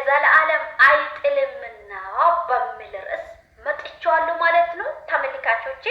ለዘላለም አይጥልምና በሚል ርዕስ መጥቻለሁ ማለት ነው። ተመልካቾቼ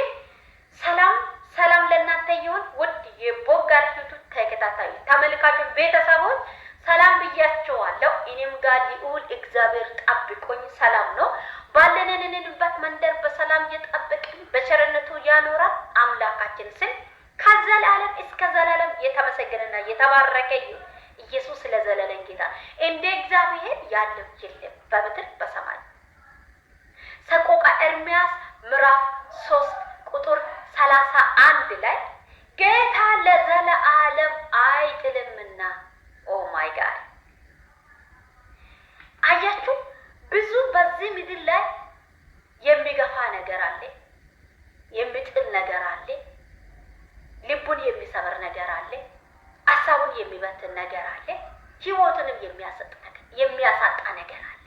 ሰላም ሰላም ለእናንተ ይሁን። ውድ የቦጋር ዩቲዩብ ተከታታይ ተመልካቾች ቤተሰቦች ሰላም ብያቸዋለሁ። እኔም ጋር ልዑል እግዚአብሔር ጠብቆኝ ሰላም ነው። ባለንንበት መንደር በሰላም እየጠበቅን በቸርነቱ ያኖራል አምላካችን ስም ከዘላለም እስከ ዘላለም የተመሰገነና የተባረከ ይሁን። ኢየሱስ ለዘላለም ጌታ እንደ እግዚአብሔር ያለው የለም በምድር በሰማይ። ሰቆቃ ኤርምያስ ምዕራፍ 3 ቁጥር 31 ላይ ጌታ ለዘላለም አይጥልምና። ኦ ማይ ጋድ አያችሁ፣ ብዙ በዚህ ምድር ላይ የሚገፋ ነገር አለ፣ የሚጥል ነገር አለ፣ ልቡን የሚሰበር ነገር አለ፣ ሀሳቡን የሚበትን ነገር አለ፣ ህይወቱንም የሚያሳጣ ነገር አለ።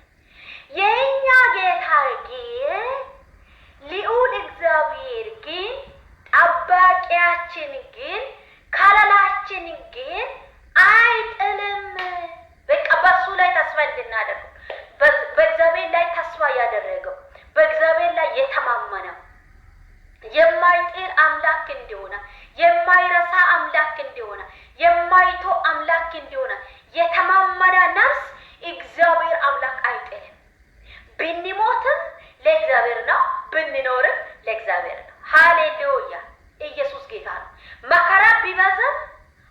የኛ ጌታ ግን ልዑል እግዚአብሔር ግን ጠባቂያችን ግን ከለላችን ግን አይጥልም። በቃ በሱ ላይ ተስፋ እንድናደርግ በእግዚአብሔር ላይ ተስፋ ያደረገው በእግዚአብሔር ላይ የተማመነው የማይጥል አምላክ እንደሆነ የማይረሳ አምላክ እንደሆነ የማይቶ አምላክ እንደሆነ የተማመነ ነፍስ እግዚአብሔር አምላክ አይጥልም። ብንሞትም ለእግዚአብሔር ነው፣ ብንኖርም ለእግዚአብሔር ነው። ሃሌሉያ! ኢየሱስ ጌታ ነው። መከራ ቢበዛ፣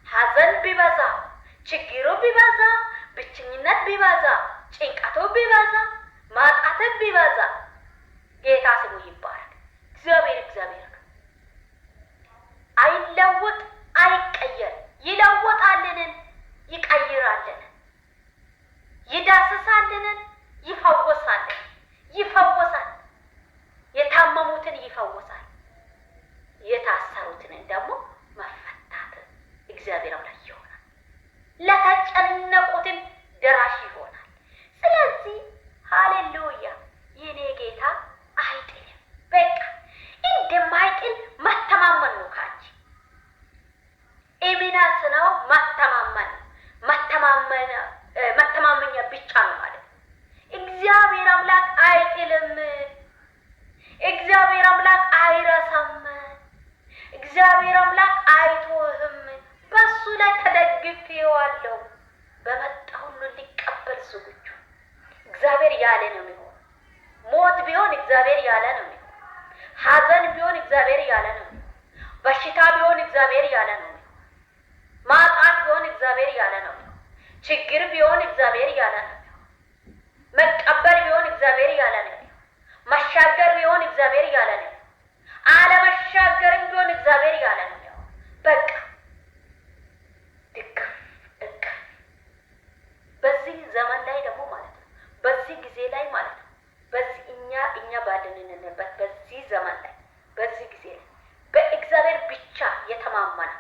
ሐዘን ቢበዛ፣ ችግሩ ቢበዛ፣ ብቸኝነት ቢበዛ፣ ጭንቀቱ ቢበዛ፣ ማጣት ቢበዛ ጌታ ስሙ ይባረክ። እግዚአብሔር ነው። አይለወጥ፣ አይቀየር። ይለወጣልን፣ ይቀይራልን፣ ይዳስሳልን፣ ይፈወሳል። የታመሙትን ይፈወሳል፣ የታሰሩትን ደግሞ መፈታት እግዚአብሔር አምላክ ይሆናል። ለተጨነቁትን ደራሽ ይሆናል። ስለዚህ ሃሌሉያ የኔ ጌታ አይጥልም። በቃ እንደማይጥል መተማመን ነው። ካንቺ እምነት ነው፣ መተማመኛ ብቻ ነው ማለት ነው። እግዚአብሔር አምላክ አይጥልም። እግዚአብሔር አምላክ አይረሳም። እግዚአብሔር አምላክ አይተውህም። በሱ ላይ ተደግፌዋለሁ። በመጣ ሁሉ ሊቀበል ዝግጁ። እግዚአብሔር ያለ ነው የሚሆን። ሞት ቢሆን እግዚአብሔር ያለ ነው የሚሆን። ሐዘን ቢሆን እግዚአብሔር ያለ ነው የሚሆን። በሽታ ቢሆን እግዚአብሔር ያለ ነው የሚሆን። ማጣት ቢሆን እግዚአብሔር ያለ ነው የሚሆን። ችግር ቢሆን እግዚአብሔር ያለ ነው የሚሆን። መቀበል ቢሆን እግዚአብሔር ያለ ነው የሚሆን። መሻገር ቢሆን እግዚአብሔር ያለ ነው። አለመሻገርም ቢሆን እግዚአብሔር ያለ ነው የሚሆን። በቃ በዚህ ዘመን ላይ ደግሞ ማለት ነው፣ በዚህ ጊዜ ላይ ማለት ነው፣ በዚህ እኛ ባለንበት በዚህ ዘመን ላይ በዚህ ጊዜ ላይ በእግዚአብሔር ብቻ የተማመነ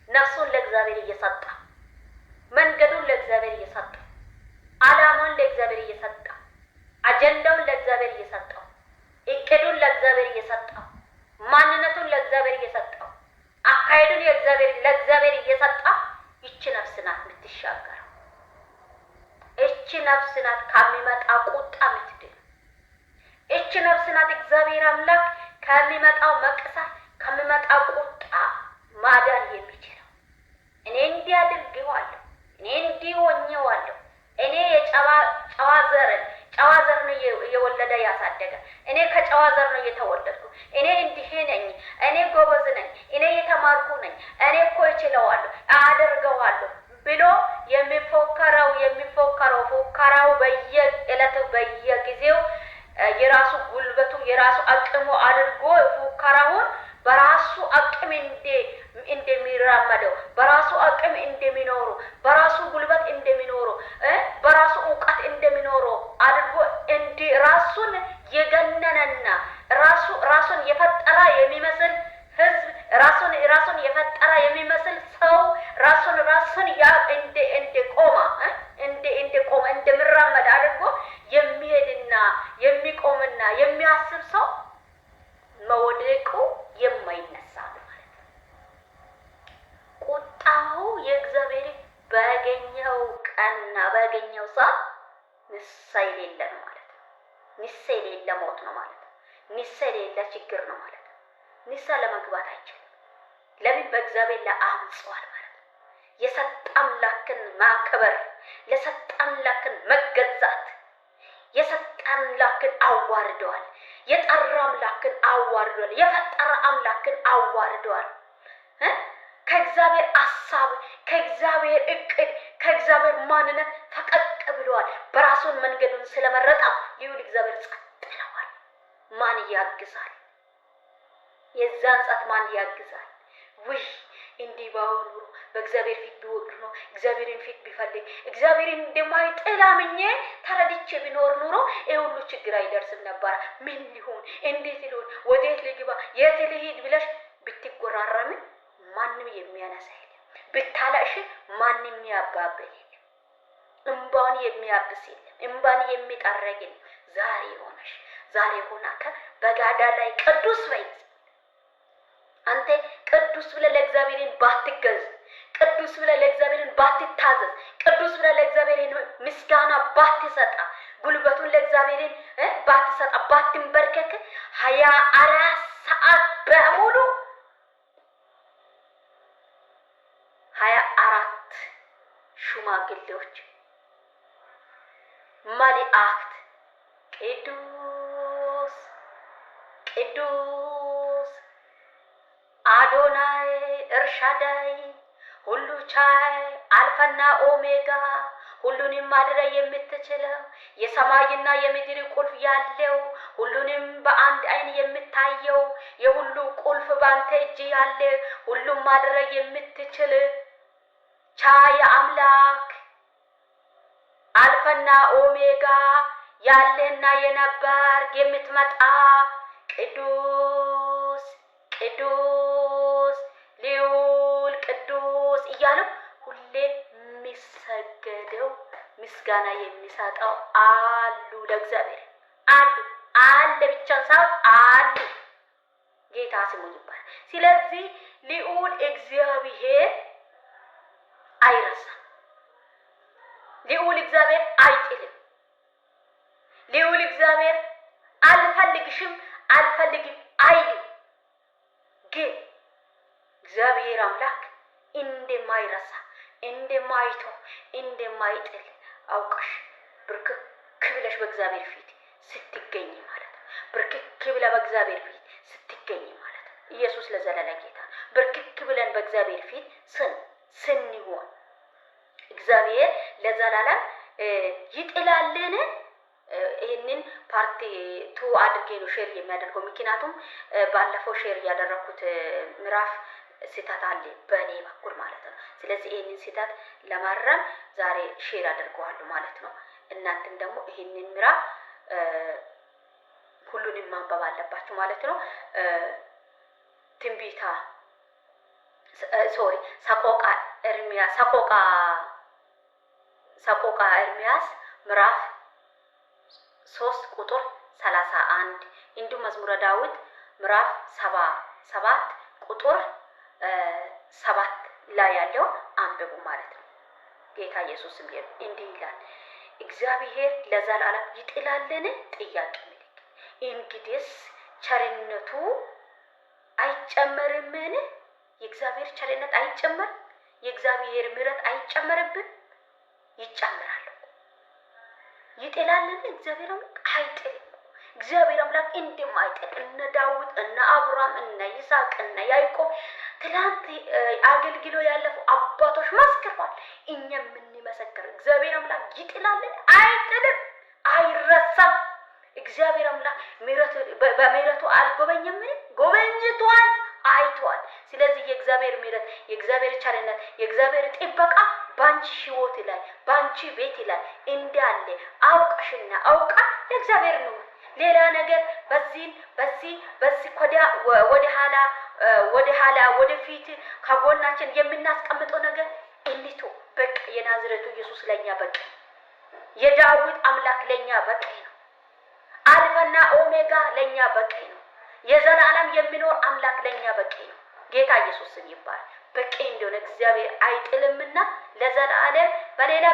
ነፍሱን ለእግዚአብሔር እየሰጠ መንገዱን ለእግዚአብሔር እየሰጠ ዓላማውን ለእግዚአብሔር እየሰጠ አጀንዳውን ለእግዚአብሔር እየሰጠው እቅዱን ለእግዚአብሔር እየሰጠው ማንነቱን ለእግዚአብሔር እየሰጠው አካሄዱን ለእግዚአብሔር እየሰጠው ይቺ ነፍስ ናት የምትሻገረው። እቺ ነፍስ ናት ከሚመጣ ቁጣ የምትድን። እቺ ነፍስ ናት እግዚአብሔር አምላክ ከሚመጣው መቅሰፍ ከሚመጣው ቁጣ ማዳን የሚችለው። እኔ እንዲህ አድርጌዋለሁ፣ እኔ እንዲህ ሆኜዋለሁ፣ እኔ የጨዋ ዘር ነው የወለደ ያሳደገ፣ እኔ ከጨዋ ዘር ነው የተወለድኩ፣ እኔ እንዲህ ነኝ፣ እኔ ጎበዝ ነኝ፣ እኔ የተማርኩ ነኝ፣ እኔ እኮ እችለዋለሁ፣ አደርገዋለሁ ብሎ የሚፎከረው ፎከራው በየዕለቱ በየጊዜው የራሱ ጉልበቱ የራሱ አቅሙ አድርጎ ፎከራውን በራሱ አቅም እንደሚራመደው በራሱ አቅም እንደሚኖሩ በራሱ ጉልበት እንደሚኖሩ በራሱ ዕውቀት እንደሚኖሩ አድርጎ ራሱን የገነነና ራሱን የፈጠረ የሚመስል ህዝብ ራሱን የፈጠረ የሚመስል ሰው ራሱን እንደሚራመድ አድርጎ የሚሄድና የሚቆምና የሚያስብ ሰው መውደቁ የማይነሳ ማለት ነው። ቁጣው የእግዚአብሔር ባገኘው ቀንና ባገኘው ሰዓት ንስሐ የሌለ ነው ማለት ነው። ንስሐ የሌለ ሞት ነው ማለት ነው። ንስሐ የሌለ ችግር ነው ማለት ነው። ንስሐ ለመግባት አይችልም። ለምን? በእግዚአብሔር ላይ አምጿል ማለት ነው። የሰጠ አምላክን ማክበር፣ ለሰጠ አምላክን መገዛት፣ የሰጠ አምላክን አዋርደዋል። የጠራ አምላክን አዋርደዋል። የፈጠረ አምላክን አዋርደዋል። ከእግዚአብሔር ሐሳብ፣ ከእግዚአብሔር እቅድ፣ ከእግዚአብሔር ማንነት ፈቀቅ ብለዋል። በራሱን መንገዱን ስለመረጠ ልዑል እግዚአብሔር ጸጥ ብለዋል። ማን ያግዛል? የዛን ጸጥ ማን ያግዛል? ውይ እንዲህ ባሆን ኑሮ በእግዚአብሔር ፊት ቢወድ ነው እግዚአብሔርን ፊት ቢፈልግ እግዚአብሔርን እንደማይጥል አምኜ ተረድቼ ቢኖር ኑሮ ይሄ ሁሉ ችግር አይደርስም ነበር። ምን ሊሆን እንዴት ሊሆን ወዴት ልግባ የት ልሂድ ብለሽ ብትጎራረም ማንም የሚያነሳ የለም። ብታለቅሽ ማንም የሚያባብል የለም። እንባን የሚያብስ የለም። እንባን የሚጠረግ የለም። ዛሬ ሆና በጋዳ ላይ ቅዱስ በይ። አንተ ቅዱስ ብለህ ለእግዚአብሔርን ባትገዝ፣ ቅዱስ ብለህ ለእግዚአብሔርን ባትታዘዝ፣ ቅዱስ ብለህ ለእግዚአብሔርን ምስጋና ባትሰጣ፣ ጉልበቱን ለእግዚአብሔርን ባትሰጣ፣ ባትንበርከክ 24 ሰዓት በሙሉ 24 ሽማግሌዎች መላእክት ቅዱስ ቅዱስ አዶናይ ኤልሻዳይ ሁሉ ቻይ አልፋና ኦሜጋ ሁሉንም ማድረግ የምትችለው የሰማይና የምድር ቁልፍ ያለው ሁሉንም በአንድ አይን የምታየው የሁሉ ቁልፍ ባንተ እጅ ያለ ሁሉም ማድረግ የምትችል ቻይ አምላክ አልፋና ኦሜጋ ያለና የነበር የምትመጣ ቅዱስ ቅዱስ ልዑል ቅዱስ እያሉ ሁሌ የሚሰገደው ምስጋና የሚሰጠው አሉ። ለእግዚአብሔር አለ ብቻ ሳይሆን አሉ። ጌታ ስሙ ይባላል። ስለዚህ ልዑል እግዚአብሔር አይረሳም። ልዑል እግዚአብሔር አይጥልም። ልዑል እግዚአብሔር አልፈልግሽም አልፈልግም አይልም። ግን እግዚአብሔር አምላክ እንደማይረሳ እንደማይተው እንደማይጥል አውቀሽ ብርክክ ብለሽ በእግዚአብሔር ፊት ስትገኝ ማለት ነው። ብርክክ ብለ በእግዚአብሔር ፊት ስትገኝ ማለት ነው። ኢየሱስ ለዘላለም ጌታ። ብርክክ ብለን በእግዚአብሔር ፊት ስንሆን እግዚአብሔር ለዘላለም ይጥላልን? ይህንን ፓርቲ 2 አድርጌ ነው ሼር የሚያደርገው። ምክንያቱም ባለፈው ሼር ያደረኩት ምዕራፍ ስህተት አለ በእኔ በኩል ማለት ነው። ስለዚህ ይህንን ስህተት ለማረም ዛሬ ሼር አድርገዋለሁ ማለት ነው። እናንተም ደግሞ ይህንን ምዕራፍ ሁሉንም ማንበብ አለባችሁ ማለት ነው። ትንቢታ ሰቆቃ ኤርምያስ ምዕራፍ 3 ቁጥር 31 እንዲሁም መዝሙረ ዳዊት ምዕራፍ 77 ቁጥር 7 ላይ ያለው አንብቡ ማለት ነው። ጌታ ኢየሱስ እንዲህ ይላል፣ እግዚአብሔር ለዘላለም ይጥላልን? ጥያቄ ምልክት። እንግዲህስ ቸርነቱ አይጨመርምን? የእግዚአብሔር ቸርነት አይጨመር? የእግዚአብሔር ምሕረት አይጨመርብን? ይጨምራል። ይጥላልን? እግዚአብሔር አይጥልም። እግዚአብሔር አምላክ እንደማይጥል እነ ዳዊት እነ አብርሃም እነ ይስሐቅ እነ ያዕቆብ ትላንት አገልግሎ ያለፉ አባቶች መስክረዋል። እኛ የምንመሰክር እግዚአብሔር አምላክ ይጥላልን? አይጥልም፣ አይረሳም። እግዚአብሔር አምላክ በምሕረቱ አልጎበኘምን? ጎበኝቷል፣ አይቷል። ስለዚህ የእግዚአብሔር ምሕረት፣ የእግዚአብሔር ቸርነት፣ የእግዚአብሔር ጥበቃ ባንቺ ህይወት ላይ ባንቺ ቤት ላይ እንዳለ አውቀሽና አውቃ ለእግዚአብሔር ነው። ሌላ ነገር በዚህ ወደ ኋላ ወደፊት ከጎናችን የምናስቀምጠው ነገር እንቶ በቃ የናዝሬቱ ኢየሱስ ለኛ በቃ፣ የዳዊት አምላክ ለኛ በቃ ነው። አልፋና ኦሜጋ ለኛ በቃ ነው። የዘላለም የሚኖር አምላክ ለኛ በቃ ነው። ጌታ ኢየሱስ ይባላል። በቂ እንደሆነ እግዚአብሔር አይጥልምና ለዘላለም በሌላ